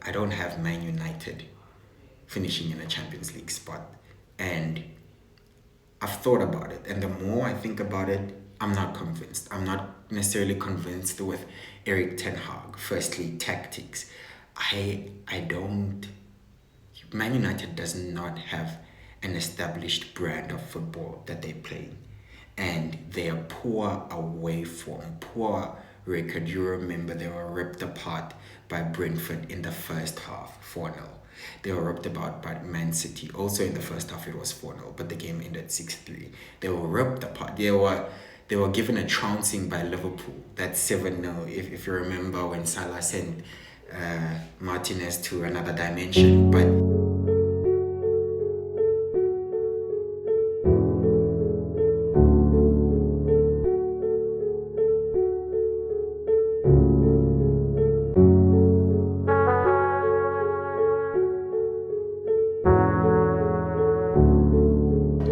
I don't have Man United finishing in a Champions League spot. And I've thought about it, and the more I think about it, I'm not convinced. I'm not necessarily convinced with Eric Ten Hag. Firstly, tactics. I don't. Man United does not have an established brand of football that they play, and they are poor away form, poor record. You remember they were ripped apart by Brentford in the first half, 4-0. They were ripped apart by Man City. Also in the first half it was 4-0, but the game ended 6-3. They were ripped apart. They were given a trouncing by Liverpool. That's 7-0. If you remember when Salah sent Martinez to another dimension. But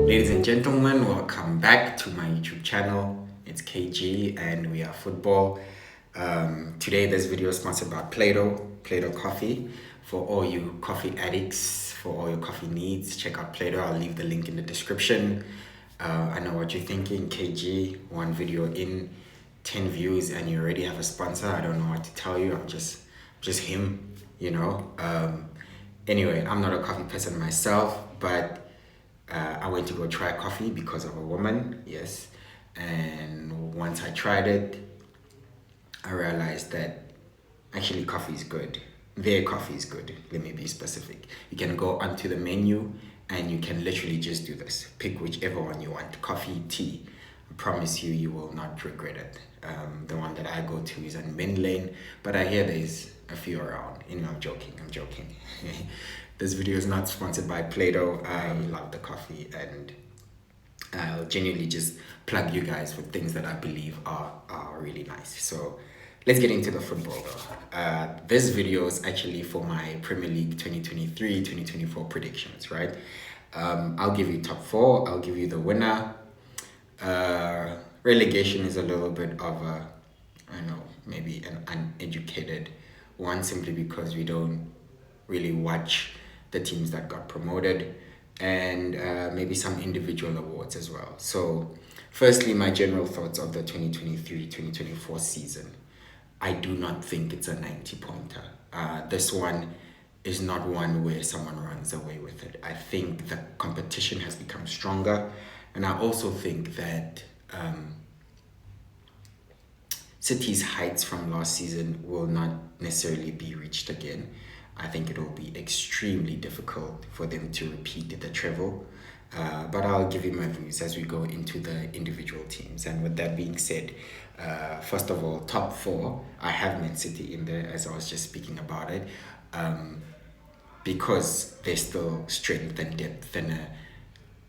ladies and gentlemen, welcome back to my YouTube channel. It's KG and Wearefootball. Today this video is sponsored by Play-Doh Coffee. For all you coffee addicts, for all your coffee needs, check out Play-Doh. I'll leave the link in the description. I know what you're thinking, KG, one video in, 10 views and you already have a sponsor. I don't know what to tell you. I'm just him, you know. Anyway, I'm not a coffee person myself, but I went to go try coffee because of a woman, yes. And once I tried it, I realized that actually coffee is good. Their coffee is good. Let me be specific. You can go onto the menu and you can literally just do this. Pick whichever one you want. Coffee, tea. I promise you, you will not regret it. The one that I go to is on Min Lane, but I hear there's a few around. Anyway, I'm joking. This video is not sponsored by Play-Doh. I love the coffee and I'll genuinely just plug you guys for things that I believe are really nice. So let's get into the football though. This video is actually for my Premier League 2023-2024 predictions, right? I'll give you top 4. I'll give you the winner. Relegation is a little bit of a, I know, maybe an uneducated one, simply because we don't really watch the teams that got promoted, and maybe some individual awards as well. So firstly, my general thoughts of the 2023-2024 season. I do not think it's a 90-pointer. This one is not one where someone runs away with it. I think the competition has become stronger, and I also think that City's heights from last season will not necessarily be reached again. I think it will be extremely difficult for them to repeat the treble. But I'll give you my views as we go into the individual teams. And with that being said, first of all, top 4, I have Man City in there, as I was just speaking about it, because there's still strength and depth and a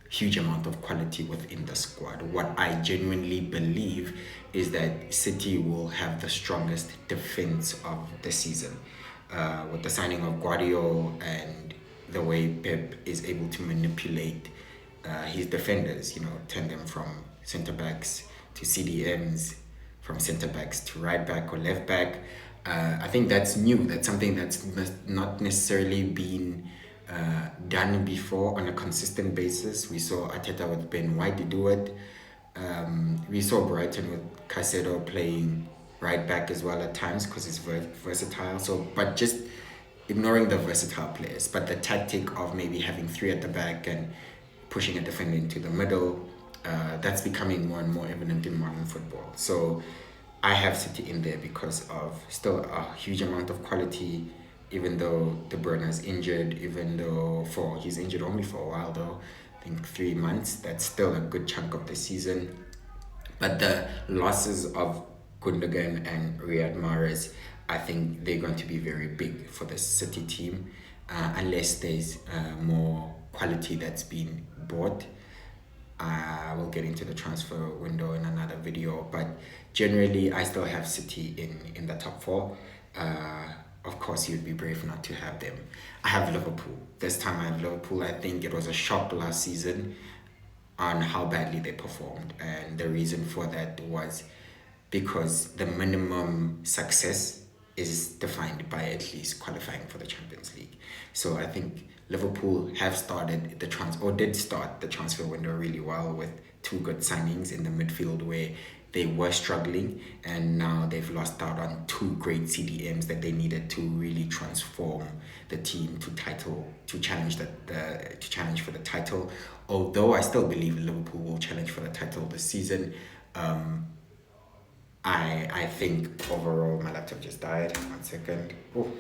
huge amount of quality within the squad. What I genuinely believe is that City will have the strongest defense of the season. With the signing of Guardiola and the way Pep is able to manipulate his defenders, turn them from centre-backs to CDMs, from centre-backs to right-back or left-back. I think that's new. That's something that's not necessarily been done before on a consistent basis. We saw Arteta with Ben White do it. We saw Brighton with Caicedo playing right back as well at times because it's versatile. So, but just ignoring the versatile players, but the tactic of maybe having 3 at the back and pushing a defender into the middle, that's becoming more and more evident in modern football. So I have City in there because of still a huge amount of quality, even though De Bruyne is injured, even though he's injured only for a while though, I think 3 months, that's still a good chunk of the season. But the losses of Gundogan and Riyad Mahrez, I think they're going to be very big for the City team, unless there's more quality that's been bought. I will get into the transfer window in another video, but generally I still have City in the top 4. Of course, you'd be brave not to have them. I have Liverpool. This time I have Liverpool. I think it was a shock last season on how badly they performed, and the reason for that was because the minimum success is defined by at least qualifying for the Champions League. So I think Liverpool have started the did start the transfer window really well with two good signings in the midfield where they were struggling, and now they've lost out on two great CDMs that they needed to really transform the team to challenge to challenge for the title. Although I still believe Liverpool will challenge for the title this season, I think overall my laptop just died. 1 second. Oh,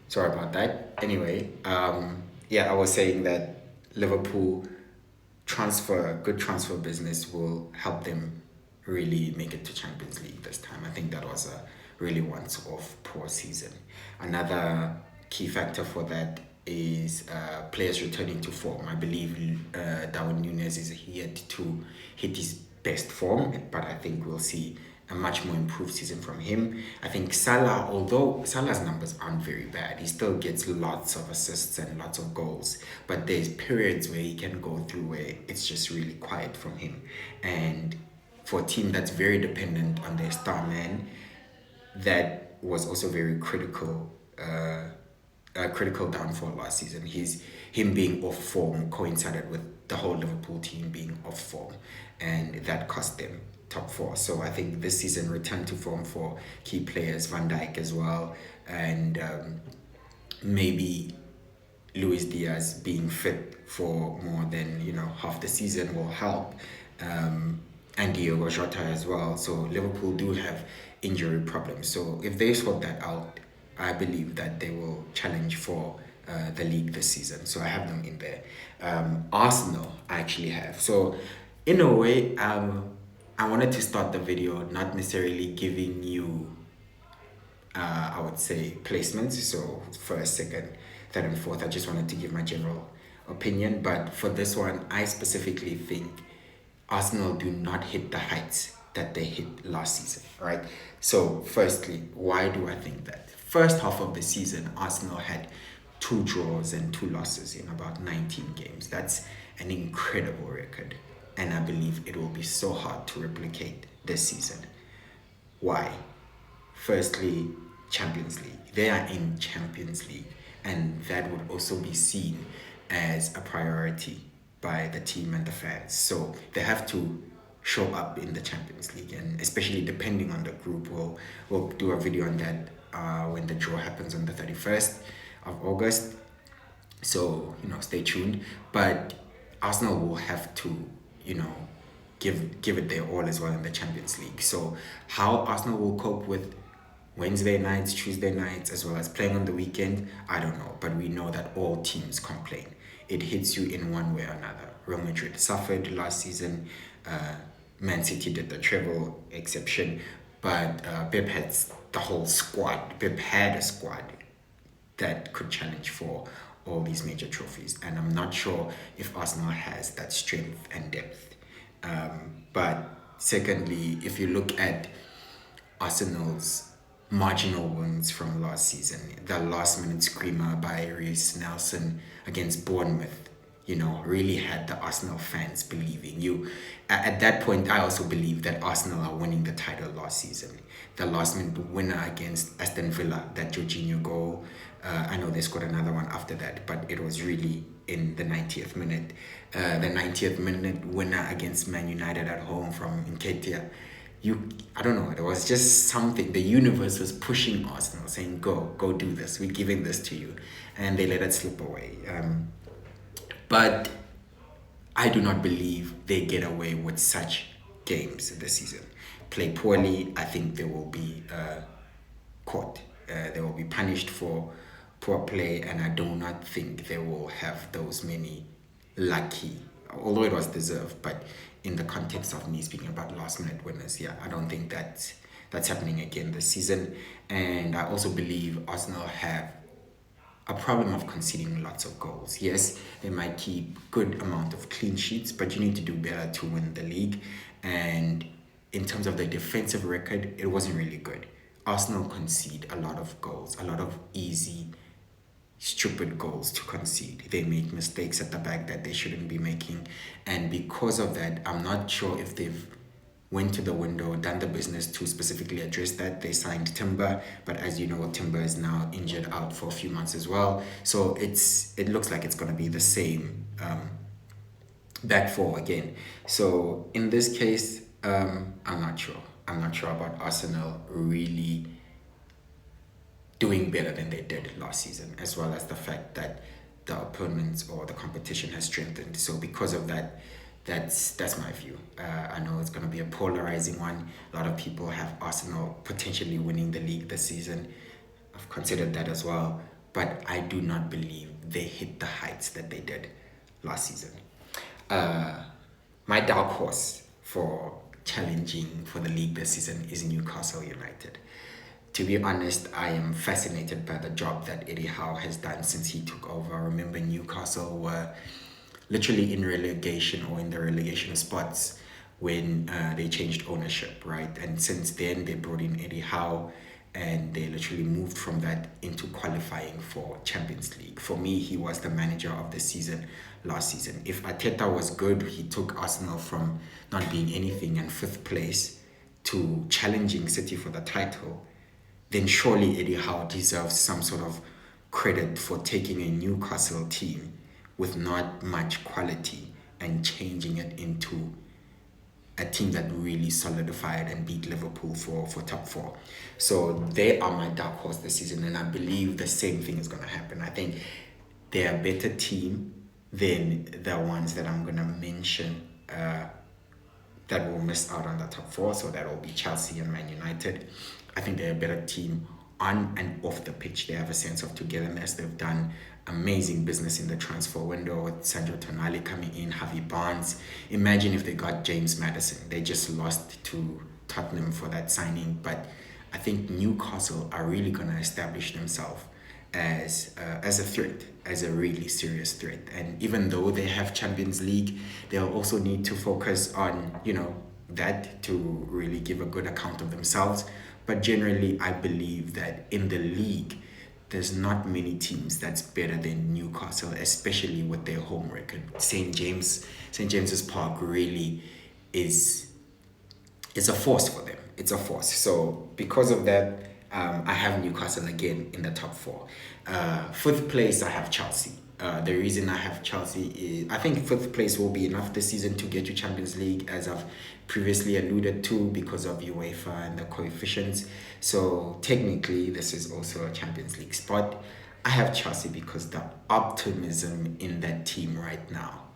sorry about that. Anyway, yeah, I was saying that Liverpool good transfer business will help them really make it to Champions League this time. I think that was a really once-off poor season. Another key factor for that is players returning to form. I believe Darwin Núñez is here to hit his best form, but I think we'll see a much more improved season from him. I think Salah, although Salah's numbers aren't very bad, he still gets lots of assists and lots of goals. But there's periods where he can go through where it's just really quiet from him. And for a team that's very dependent on their star man, that was also very critical. A critical downfall last season. Him being off form coincided with the whole Liverpool team being off form, and that cost them top four. So I think this season return to form for key players, Van Dijk as well, and maybe Luis Diaz being fit for more than half the season will help, and Diogo Jota as well. So Liverpool do have injury problems. So if they sort that out, I believe that they will challenge for the league this season. So I have them in there. Arsenal, I actually have. So in a way, I wanted to start the video not necessarily giving you, I would say, placements. So first, second, third, and fourth. I just wanted to give my general opinion. But for this one, I specifically think Arsenal do not hit the heights that they hit last season, right? So firstly, why do I think that? First half of the season, Arsenal had 2 draws and 2 losses in about 19 games. That's an incredible record, and I believe it will be so hard to replicate this season. Why? Firstly, Champions League. They are in Champions League, and that would also be seen as a priority by the team and the fans. So they have to show up in the Champions League, and especially depending on the group, we'll do a video on that when the draw happens on the 31st of August. So stay tuned. But Arsenal will have to give it their all as well in the Champions League. So how Arsenal will cope with Wednesday nights, Tuesday nights, as well as playing on the weekend, I don't know. But we know that all teams complain. It hits you in one way or another. Real Madrid suffered last season. Man City did the treble exception. But Pep had the whole squad. Pep had a squad that could challenge for all these major trophies. And I'm not sure if Arsenal has that strength and depth. But secondly, if you look at Arsenal's marginal wins from last season, the last minute screamer by Reece Nelson against Bournemouth, really had the Arsenal fans believing. At that point, I also believe that Arsenal are winning the title last season. The last minute winner against Aston Villa, that Jorginho goal, I know they scored another one after that, but it was really in the 90th minute. The 90th minute winner against Man United at home from Nketiah. I don't know, it was just something. The universe was pushing Arsenal, saying, go do this. We're giving this to you. And they let it slip away. But I do not believe they get away with such games this season. Play poorly, I think they will be caught. They will be punished for poor play, and I do not think they will have those many lucky, although it was deserved, but in the context of me speaking about last minute winners, I don't think that's happening again this season. And I also believe Arsenal have a problem of conceding lots of goals. Yes, they might keep good amount of clean sheets, but you need to do better to win the league. And in terms of the defensive record, it wasn't really good. Arsenal concede a lot of goals, a lot of easy, stupid goals to concede. They make mistakes at the back that they shouldn't be making. And because of that, I'm not sure if they've went to the window, done the business to specifically address that. They signed Timber, but as you know, Timber is now injured out for a few months as well. So it looks like it's going to be the same back four again. So in this case, I'm not sure. I'm not sure about Arsenal really doing better than they did last season, as well as the fact that the opponents or the competition has strengthened. So because of that, that's my view. I know it's going to be a polarizing one. A lot of people have Arsenal potentially winning the league this season. I've considered that as well, but I do not believe they hit the heights that they did last season. My dark horse for challenging for the league this season is Newcastle United. To be honest, I am fascinated by the job that Eddie Howe has done since he took over. I remember Newcastle were literally in relegation or in the relegation spots when they changed ownership, right? And since then, they brought in Eddie Howe and they literally moved from that into qualifying for Champions League. For me, he was the manager of the season last season. If Arteta was good, he took Arsenal from not being anything and fifth place to challenging City for the title, then surely Eddie Howe deserves some sort of credit for taking a Newcastle team with not much quality and changing it into a team that really solidified and beat Liverpool for top four. So they are my dark horse this season, and I believe the same thing is going to happen. I think they're a better team than the ones that I'm going to mention that will miss out on the top four. So that will be Chelsea and Man United. I think they're a better team on and off the pitch. They have a sense of togetherness. They've done amazing business in the transfer window with Sandro Tonali coming in, Javi Barnes. Imagine if they got James Maddison. They just lost to Tottenham for that signing. But I think Newcastle are really going to establish themselves as a threat, as a really serious threat. And even though they have Champions League, they'll also need to focus on, that to really give a good account of themselves. But generally, I believe that in the league, there's not many teams that's better than Newcastle, especially with their home record. St. James's Park really is a force for them. It's a force. So because of that, I have Newcastle again in the top four. Fifth place, I have Chelsea. The reason I have Chelsea is I think fifth place will be enough this season to get to Champions League, as I've previously alluded to, because of UEFA and the coefficients. So technically, this is also a Champions League spot. I have Chelsea because the optimism in that team right now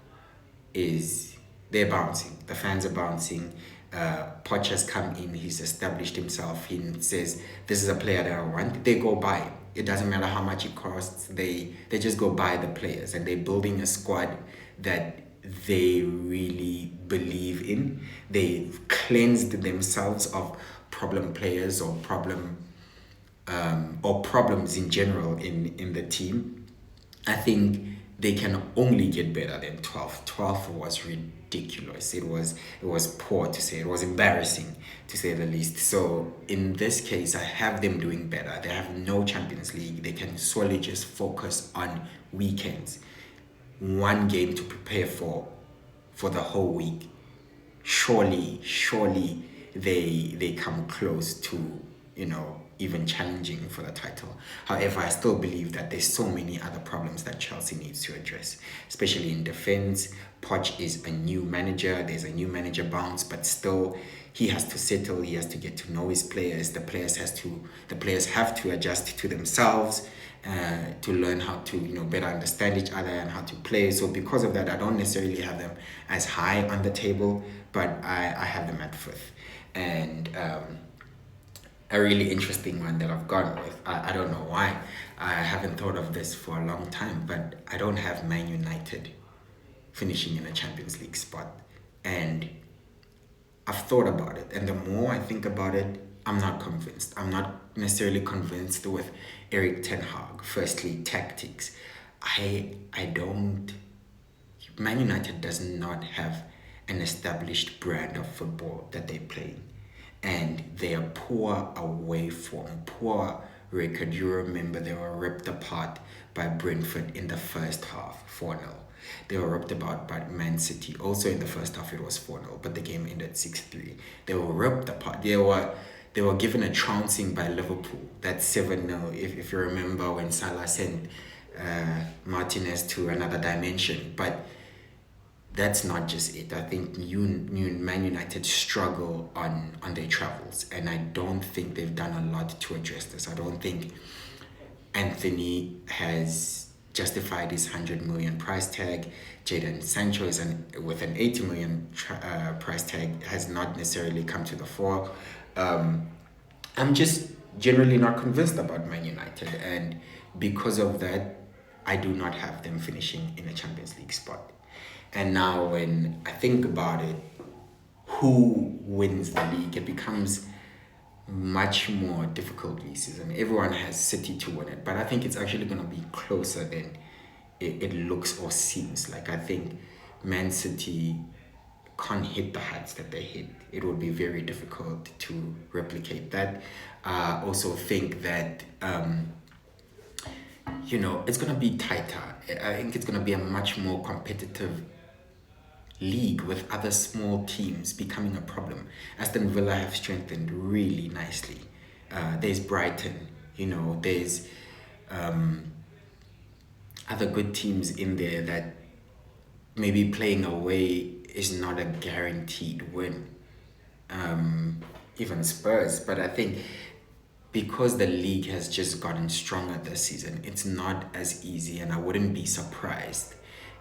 is they're bouncing. The fans are bouncing. Poch has come in. He's established himself. He says, this is a player that I want. They go buy him. It doesn't matter how much it costs. They just go buy the players, and they're building a squad that they really believe in. They've cleansed themselves of problem players or problems in general in the team. I think they can only get better than 12th. 12th was ridiculous. It was poor to say. It was embarrassing to say the least. So in this case, I have them doing better. They have no Champions League. They can solely just focus on weekends. One game to prepare for the whole week. Surely they come close to, even challenging for the title. However, I still believe that there's so many other problems that Chelsea needs to address, especially in defense. Poch is a new manager. There's a new manager bounce, but still he has to settle. He has to get to know his players. The players have to adjust to themselves, to learn how to better understand each other and how to play. So because of that, I don't necessarily have them as high on the table, but I have them at fifth. And a really interesting one that I've gone with. I don't know why. I haven't thought of this for a long time, but I don't have Man United finishing in a Champions League spot. And I've thought about it. And the more I think about it, I'm not convinced. I'm not necessarily convinced with Erik ten Hag. Firstly, tactics. Man United does not have an established brand of football that they play. And they are poor away form, poor record. You remember they were ripped apart by Brentford in the first half, 4-0. They were ripped apart by Man City. Also in the first half it was 4-0, but the game ended 6-3. They were ripped apart. They were given a trouncing by Liverpool. That's 7-0. If you remember when Salah sent Martinez to another dimension. But that's not just it. I think Man United struggle on their travels, and I don't think they've done a lot to address this. I don't think Anthony has justified his 100 million price tag. Jadon Sancho is with an 80 million price tag, has not necessarily come to the fore. I'm just generally not convinced about Man United, and because of that, I do not have them finishing in a Champions League spot. And now when I think about it, who wins the league, it becomes much more difficult this season. Everyone has City to win it, but I think it's actually going to be closer than it looks or seems like. I think Man City can't hit the heights that they hit. It would be very difficult to replicate that. I also think that it's going to be tighter. I think it's going to be a much more competitive league with other small teams becoming a problem. Aston Villa have strengthened really nicely. There's Brighton, there's other good teams in there that maybe playing away is not a guaranteed win. Even Spurs, but I think because the league has just gotten stronger this season, it's not as easy, and I wouldn't be surprised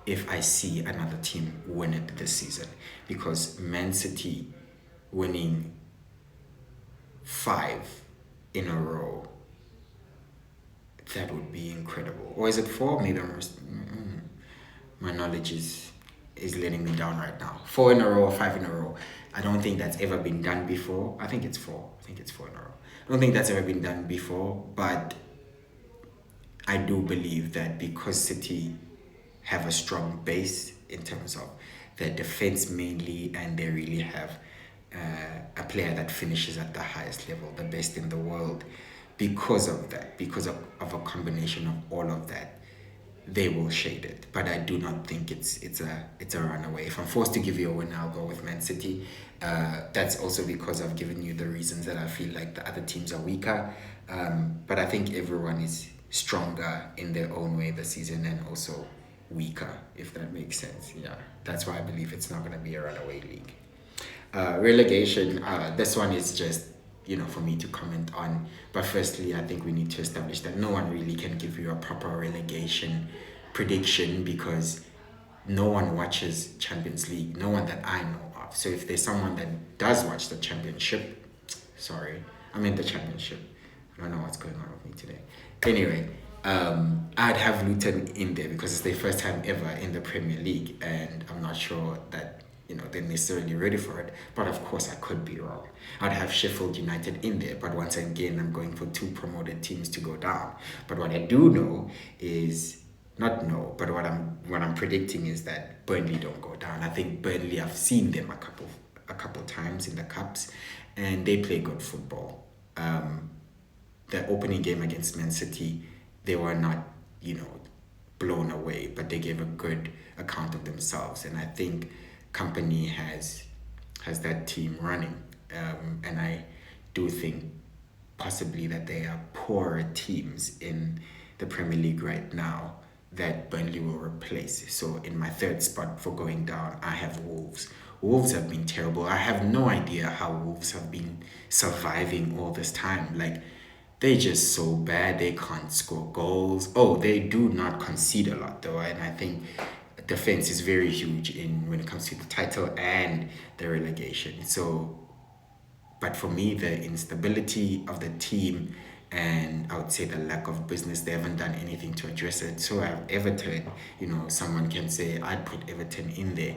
if I see another team win it this season, because Man City winning 5 in a row, that would be incredible. Or is it 4? Maybe my knowledge is letting me down right now. 4 in a row or 5 in a row. I don't think that's ever been done before. I think it's 4. I think it's 4 in a row. I don't think that's ever been done before, but I do believe that because City have a strong base in terms of their defense mainly, and they really have a player that finishes at the highest level, the best in the world. Because of that, because of a combination of all of that, they will shade it. But I do not think it's a runaway. If I'm forced to give you a win, I'll go with Man City. That's also because I've given you the reasons that I feel like the other teams are weaker. But I think everyone is stronger in their own way this season, and also weaker, if that makes sense. Yeah, that's why I believe it's not going to be a runaway league. Relegation, this one is just for me to comment on. But firstly, I think we need to establish that no one really can give you a proper relegation prediction, because no one watches Champions League, no one that I know of. So if there's someone that does watch the championship, I meant the championship. I don't know what's going on with me today. Anyway, I'd have Luton in there because it's their first time ever in the Premier League, and I'm not sure that they're necessarily ready for it, but of course I could be wrong. I'd have Sheffield United in there, but once again I'm going for 2 promoted teams to go down. But what I do know is what I'm predicting is that Burnley don't go down. I think Burnley, I've seen them a couple times in the cups, and they play good football. The opening game against Man City, they were not blown away, but they gave a good account of themselves, and I think Company has that team running, and I do think possibly that there are poorer teams in the Premier League right now that Burnley will replace. So in my third spot for going down, I have Wolves. Wolves have been terrible. I have no idea how Wolves have been surviving all this time. Like, they're just so bad. They can't score goals. Oh, they do not concede a lot though, and I think defense is very huge when it comes to the title and the relegation. So, but for me, the instability of the team, and I would say the lack of business, they haven't done anything to address it. So I have Everton, someone can say I'd put Everton in there.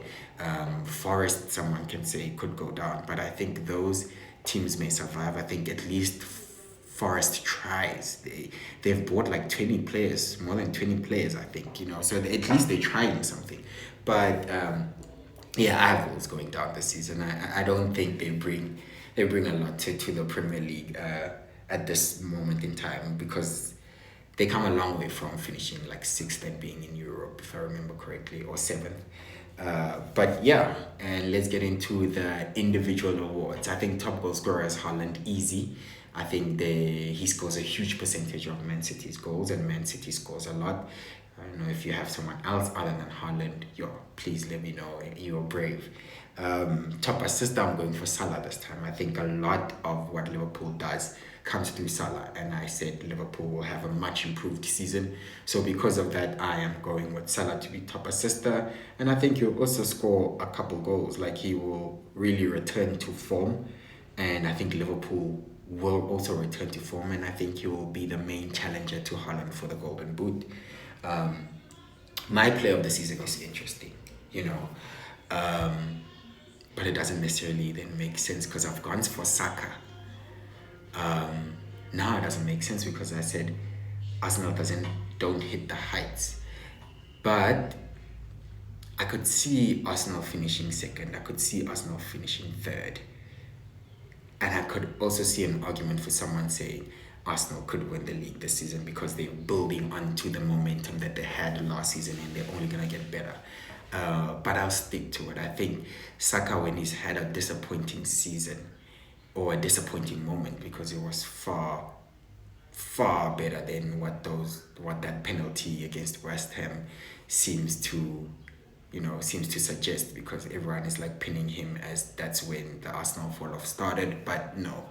Forest, someone can say could go down, but I think those teams may survive. I think at least Forest tries. They've bought like 20 players, more than 20 players, I think, so at least they're trying something. But I have Wolves going down this season. I don't think they bring a lot to the Premier League at this moment in time, because they come a long way from finishing like sixth and being in Europe, if I remember correctly, or seventh. But yeah, and let's get into the individual awards. I think top goal scorer is Haaland, easy. I think he scores a huge percentage of Man City's goals, and Man City scores a lot. I don't know if you have someone else other than Haaland. Please let me know. You're brave. Top assist, I'm going for Salah this time. I think a lot of what Liverpool does comes through Salah, and I said Liverpool will have a much improved season. So because of that, I am going with Salah to be top assister, and I think he'll also score a couple goals. Like, he will really return to form, and I think Liverpool will also return to form, and I think he will be the main challenger to Haaland for the Golden Boot. My player of the season is interesting, but it doesn't necessarily then make sense because I've gone for Saka. Now it doesn't make sense because I said Arsenal don't hit the heights, but I could see Arsenal finishing second. I could see Arsenal finishing third, and I could also see an argument for someone saying Arsenal could win the league this season because they're building onto the momentum that they had last season, and they're only gonna get better. But I'll stick to it. I think Saka, when he's had a disappointing season or a disappointing moment, because it was far better than what that penalty against West Ham seems to suggest, because everyone is like pinning him as that's when the Arsenal fall off started. But no,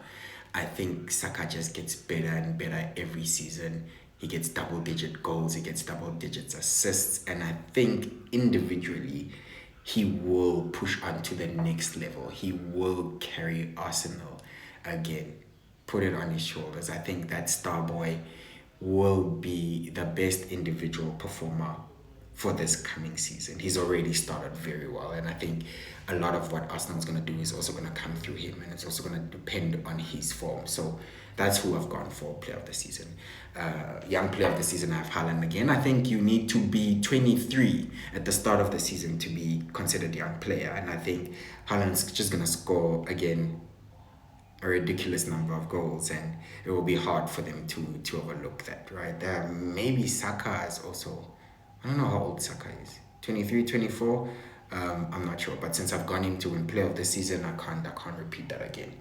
I think Saka just gets better and better every season. He gets double-digit goals, he gets double-digit assists, and I think individually he will push on to the next level. He will carry Arsenal again, put it on his shoulders. I think that star boy will be the best individual performer for this coming season. He's already started very well, and I think a lot of what Arsenal's going to do is also going to come through him, and it's also going to depend on his form. So that's who I've gone for player of the season. Young player of the season, I have Haaland again. I think you need to be 23 at the start of the season to be considered young player, and I think Haaland's just going to score again a ridiculous number of goals, and it will be hard for them to overlook that, right? Maybe Saka is also, I don't know how old Saka is, 23, 24. I'm not sure, but since I've gone him to win player of the season, I can't repeat that again.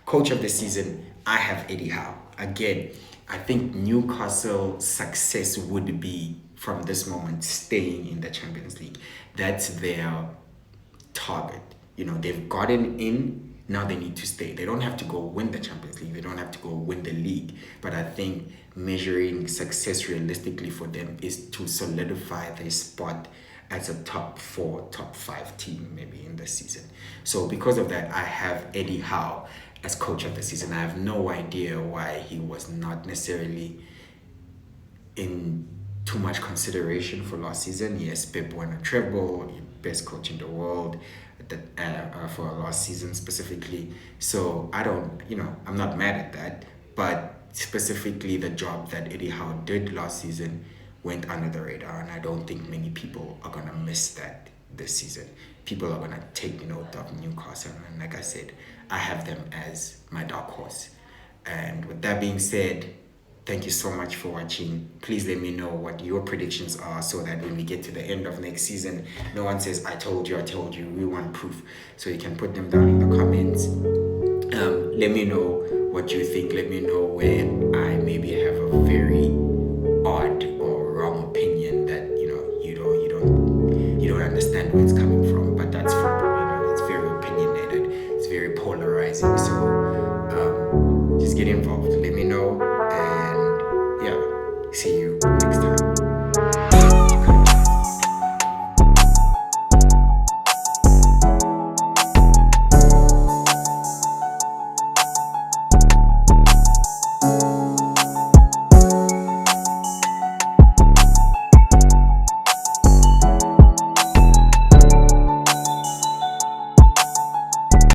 Coach of the season, I have Eddie Howe. Again, I think Newcastle's success would be from this moment staying in the Champions League. That's their target. They've gotten in, now they need to stay. They don't have to go win the Champions League. They don't have to go win the league. But I think measuring success realistically for them is to solidify their spot as a top 4, top 5 team maybe in this season. So because of that, I have Eddie Howe as coach of the season. I have no idea why he was not necessarily in too much consideration for last season. Yes, Pep won a treble, best coach in the world for last season specifically. So I'm not mad at that, but specifically the job that Eddie Howe did last season went under the radar, and I don't think many people are going to miss that this season. People are going to take note of Newcastle, and like I said, I have them as my dark horse. And with that being said, thank you so much for watching. Please let me know what your predictions are, so that when we get to the end of next season, no one says, I told you. We want proof. So you can put them down in the comments. Let me know what you think. Let me know where I maybe have a very